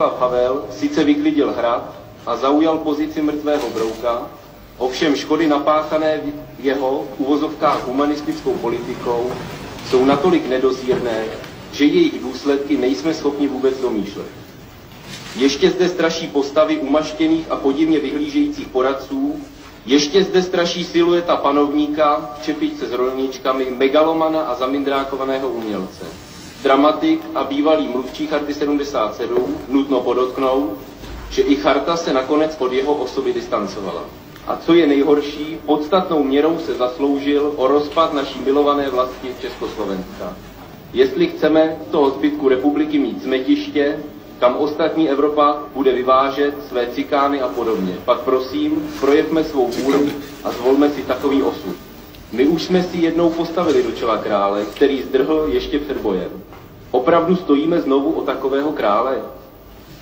Havel sice vyklidil hrad a zaujal pozici mrtvého brouka, ovšem škody napáchané jeho v uvozovkách humanistickou politikou jsou natolik nedozírné, že jejich důsledky nejsme schopni vůbec domýšlet. Ještě zde straší postavy umaštěných a podivně vyhlížejících poradců, ještě zde straší silueta panovníka, čepičce s rolničkami, megalomana a zamindrákovaného umělce. Dramatik a bývalý mluvčí Charty 77 nutno podotknout, že i Charta se nakonec od jeho osoby distancovala. A co je nejhorší, podstatnou měrou se zasloužil o rozpad naší milované vlasti Československa. Jestli chceme z toho zbytku republiky mít smetiště, kam ostatní Evropa bude vyvážet své cikány a podobně, pak prosím, projevme svou vůli a zvolme si takový osud. My už jsme si jednou postavili do čela krále, který zdrhl ještě před bojem. Opravdu stojíme znovu o takového krále?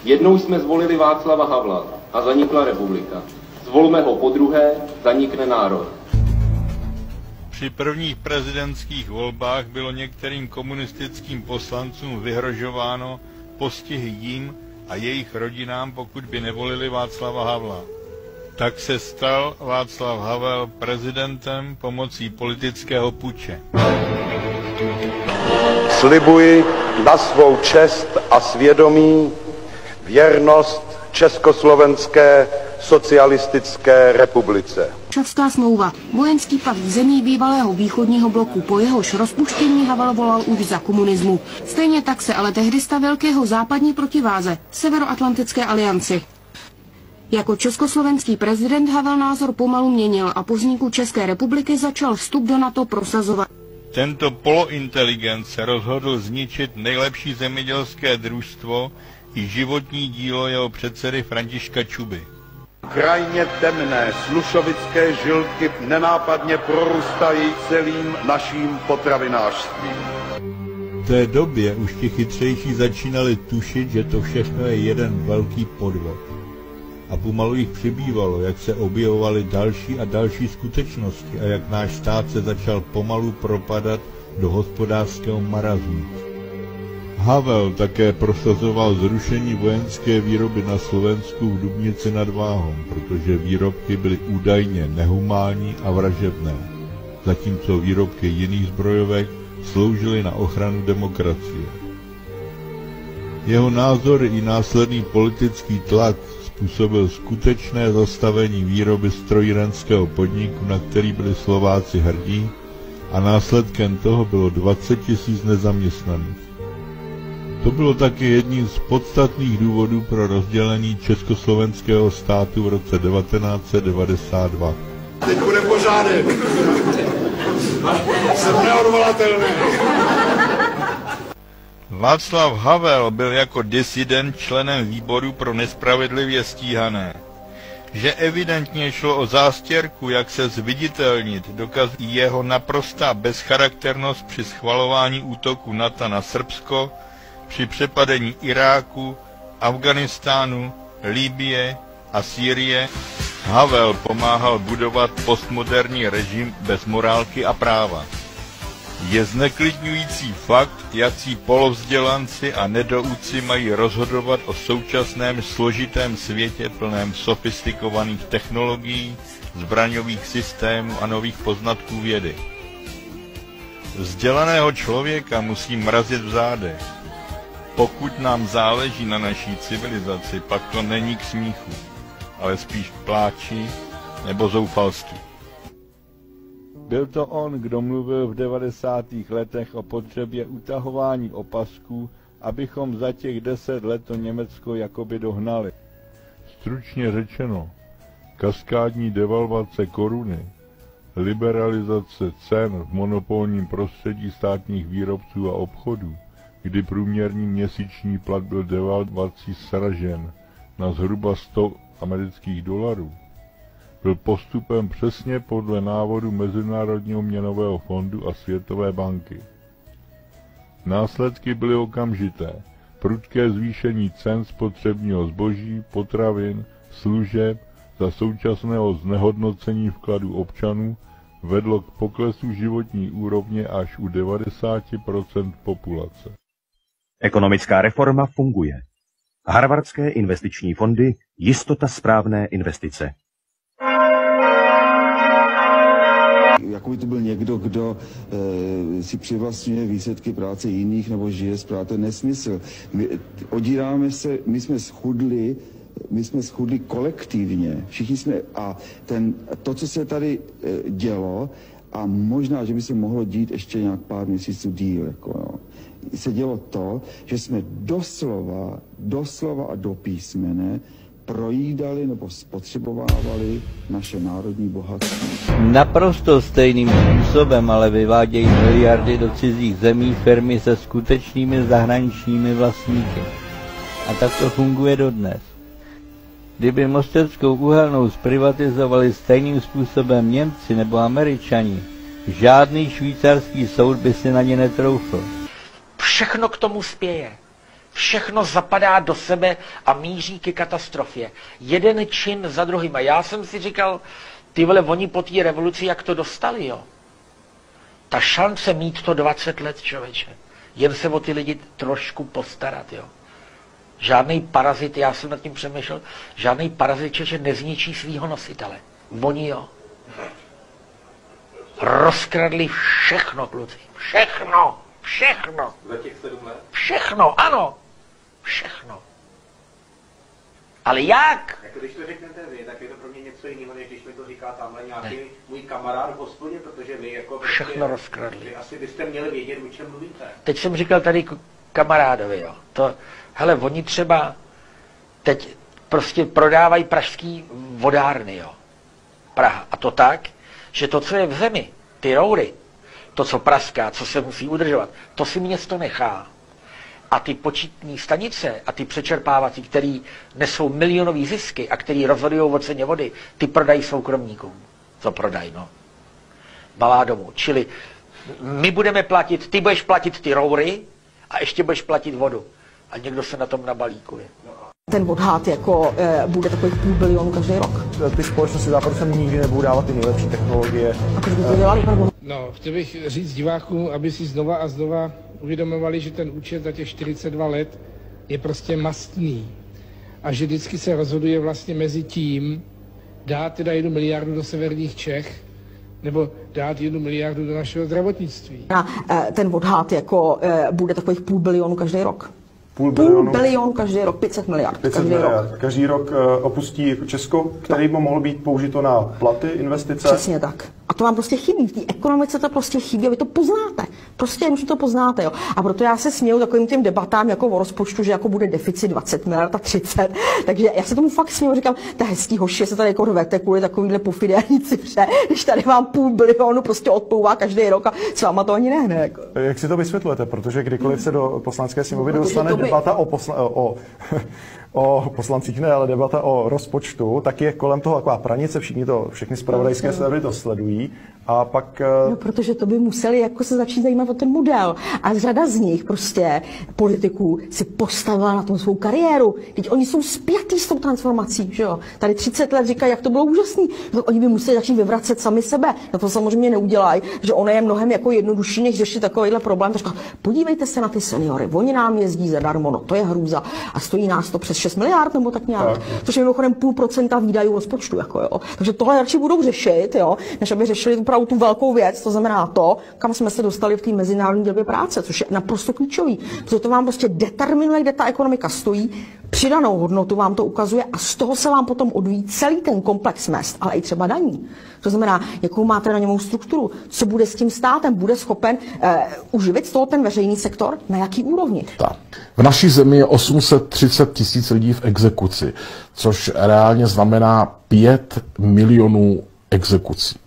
Jednou jsme zvolili Václava Havla a zanikla republika. Zvolme ho podruhé, zanikne národ. Při prvních prezidentských volbách bylo některým komunistickým poslancům vyhrožováno postihy jim a jejich rodinám, pokud by nevolili Václava Havla. Tak se stal Václav Havel prezidentem pomocí politického puče. Slibuji na svou čest a svědomí věrnost Československé socialistické republice. Varšavská smlouva, vojenský pakt zemí bývalého východního bloku, po jehož rozpuštění Havel volal už za komunismu. Stejně tak se ale tehdy stavěl k jeho západní protiváze, Severoatlantické alianci. Jako československý prezident Havel názor pomalu měnil a po vzniku České republiky začal vstup do NATO prosazovat. Tento polointeligent se rozhodl zničit nejlepší zemědělské družstvo i životní dílo jeho předsedy Františka Čuby. Krajně temné slušovické žilky nenápadně prorůstají celým naším potravinářstvím. V té době už ti chytřejší začínali tušit, že to všechno je jeden velký podvod. A pomalu jich přibývalo, jak se objevovaly další a další skutečnosti a jak náš stát se začal pomalu propadat do hospodářského marazmu. Havel také prosazoval zrušení vojenské výroby na Slovensku v Dubnici nad Váhom, protože výrobky byly údajně nehumánní a vražedné, zatímco výrobky jiných zbrojovek sloužily na ochranu demokracie. Jeho názory i následný politický tlak způsobil skutečné zastavení výroby strojírenského podniku, na který byli Slováci hrdí, a následkem toho bylo 20 000 nezaměstnaných. To bylo taky jedním z podstatných důvodů pro rozdělení československého státu v roce 1992. Teď bude pořádek. Jsem neodvolatelný. Václav Havel byl jako disident členem výboru pro nespravedlivě stíhané. Že evidentně šlo o zástěrku, jak se zviditelnit, dokazuje jeho naprostá bezcharakternost při schvalování útoku NATO na Srbsko, při přepadení Iráku, Afghánistánu, Libye a Sýrie. Havel pomáhal budovat postmoderní režim bez morálky a práva. Je zneklidňující fakt, jací polovzdělanci a nedouci mají rozhodovat o současném složitém světě plném sofistikovaných technologií, zbraňových systémů a nových poznatků vědy. Vzdělaného člověka musí mrazit v zádech. Pokud nám záleží na naší civilizaci, pak to není k smíchu, ale spíš k pláči nebo zoufalství. Byl to on, kdo mluvil v 90. letech o potřebě utahování opasků, abychom za těch 10 let to Německo jakoby dohnali. Stručně řečeno, kaskádní devalvace koruny, liberalizace cen v monopolním prostředí státních výrobců a obchodů, kdy průměrný měsíční plat byl devalvací sražen na zhruba 100 amerických dolarů, byl postupem přesně podle návodu Mezinárodního měnového fondu a Světové banky. Následky byly okamžité. Prudké zvýšení cen spotřebního zboží, potravin, služeb za současného znehodnocení vkladů občanů vedlo k poklesu životní úrovně až u 90% populace. Ekonomická reforma funguje. Harvardské investiční fondy, jistota správné investice. Jakoby to byl někdo, kdo si přivlastňuje výsledky práce jiných nebo žije z práce, nesmysl. Odíráme se, my jsme schudli kolektivně, všichni jsme, a to, co se tady dělo, a možná, že by se mohlo dít ještě nějak pár měsíců díl, se dělo to, že jsme doslova a do písmene projídali nebo spotřebovávali naše národní bohatství. Naprosto stejným způsobem ale vyvádějí miliardy do cizích zemí firmy se skutečnými zahraničními vlastníky. A tak to funguje dodnes. Kdyby Mosteckou uhelnou zprivatizovali stejným způsobem Němci nebo Američani, žádný švýcarský soud by si na ně netroufl. Všechno k tomu spěje. Všechno zapadá do sebe a míří ke katastrofě. Jeden čin za druhým. A já jsem si říkal, ty vole, oni po té revoluci, jak to dostali, jo. Ta šance mít to 20 let, člověče. Jen se o ty lidi trošku postarat, jo. Žádný parazit, já jsem nad tím přemýšlel, žádný parazit, člověče, nezničí svýho nositele. Oni, jo. Rozkradli všechno, kluci. Všechno. Všechno. Za těch 7 let? Všechno, ano. Všechno. Ale jak? Jako když to řeknete vy, tak je to pro mě něco jiného, než když mi to říká tamhle nějaký můj kamarád v hospodě, protože vy jako... Všechno rozkradli. Vy asi byste měli vědět, o čem mluvíte. Teď jsem říkal tady kamarádovi, jo. Hele, oni třeba teď prostě prodávají pražský vodárny, jo. Praha. A to tak, že to, co je v zemi, ty roury, to, co praská, co se musí udržovat, to si město nechá. A ty početní stanice a ty přečerpávací, který nesou milionové zisky a který rozhodují o ceně vody, ty prodají soukromníkům. Co prodají, no? Malá domů. Čili my budeme platit, ty budeš platit ty roury a ještě budeš platit vodu. A někdo se na tom nabalíkuje. Ten odhad jako bude takových 500 milionů každý rok. Ty společnosti západu sem nikdy nebudou dávat ty nejlepší technologie. A proč by to dělali? No, chtěl bych říct divákům, aby si znova a znova uvědomovali, že ten účet za těch 42 let je prostě mastný. A že vždycky se rozhoduje vlastně mezi tím, dát teda 1 miliardu do severních Čech, nebo dát 1 miliardu do našeho zdravotnictví. A ten odhad jako bude takových 500 milionů každý rok. Půl bilionu každý rok, 500 miliard. 500 miliard. Každý rok opustí Česko, který by mohlo být použito na platy, investice. Přesně tak. A to vám prostě chybí. V té ekonomice to prostě chybí a vy to poznáte. Prostě už to poznáte, jo. A proto já se směju takovým těm debatám jako o rozpočtu, že jako bude deficit 20 miliard a 30. Takže já se tomu fakt směju, říkám, ta hezký hoši se tady jako rvete kvůli takovýhle pofidelní cifře, když tady vám 500 milionu prostě odplouvá každý rok a s váma to ani nehne. Jako. Jak si to vysvětlujete? Protože kdykoliv se do poslanecké sněmovny dostane debata o poslancích, ne, ale debata o rozpočtu, tak je kolem toho taková pranice, všechny zpravodajské servery to sledují a pak... No, protože to by museli jako se začít zajímat o ten model. A řada z nich prostě politiků si postavila na tom svou kariéru. Teď oni jsou spjatý s tou transformací, že jo. Tady 30 let říkají, jak to bylo úžasný. No, oni by museli začít vyvracet sami sebe. No to samozřejmě neudělají, že ono je mnohem jako jednodušší, než řešit takovýhle problém. Takže podívejte se na ty seniory, oni nám jezdí zadarmo, no to je hrůza. A stojí nás to přes 6 miliard nebo tak nějak. Což je mimochodem 0,5% výdajů rozpočtu, jako jo. Takže tohle radši budou řešit, jo, než aby řešili opravdu tu velkou věc, to znamená to, kam jsme se dostali v té mezinárodní dělbě práce, což je naprosto klíčový. Protože to vám prostě determinuje, kde ta ekonomika stojí, přidanou hodnotu vám to ukazuje a z toho se vám potom odvíjí celý ten komplex mezd, ale i třeba daní. To znamená, jakou máte daňovou strukturu, co bude s tím státem, bude schopen uživit z toho ten veřejný sektor, na jaký úrovni. V naší zemi je 830 000 lidí v exekuci, což reálně znamená 5 milionů exekucí.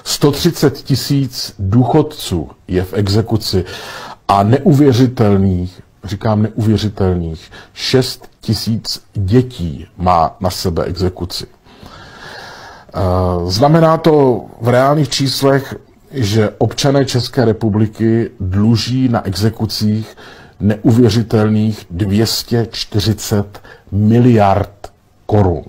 130 000 důchodců je v exekuci a neuvěřitelných, říkám neuvěřitelných, 6 000 dětí má na sebe exekuci. Znamená to v reálných číslech, že občané České republiky dluží na exekucích neuvěřitelných 240 miliard korun.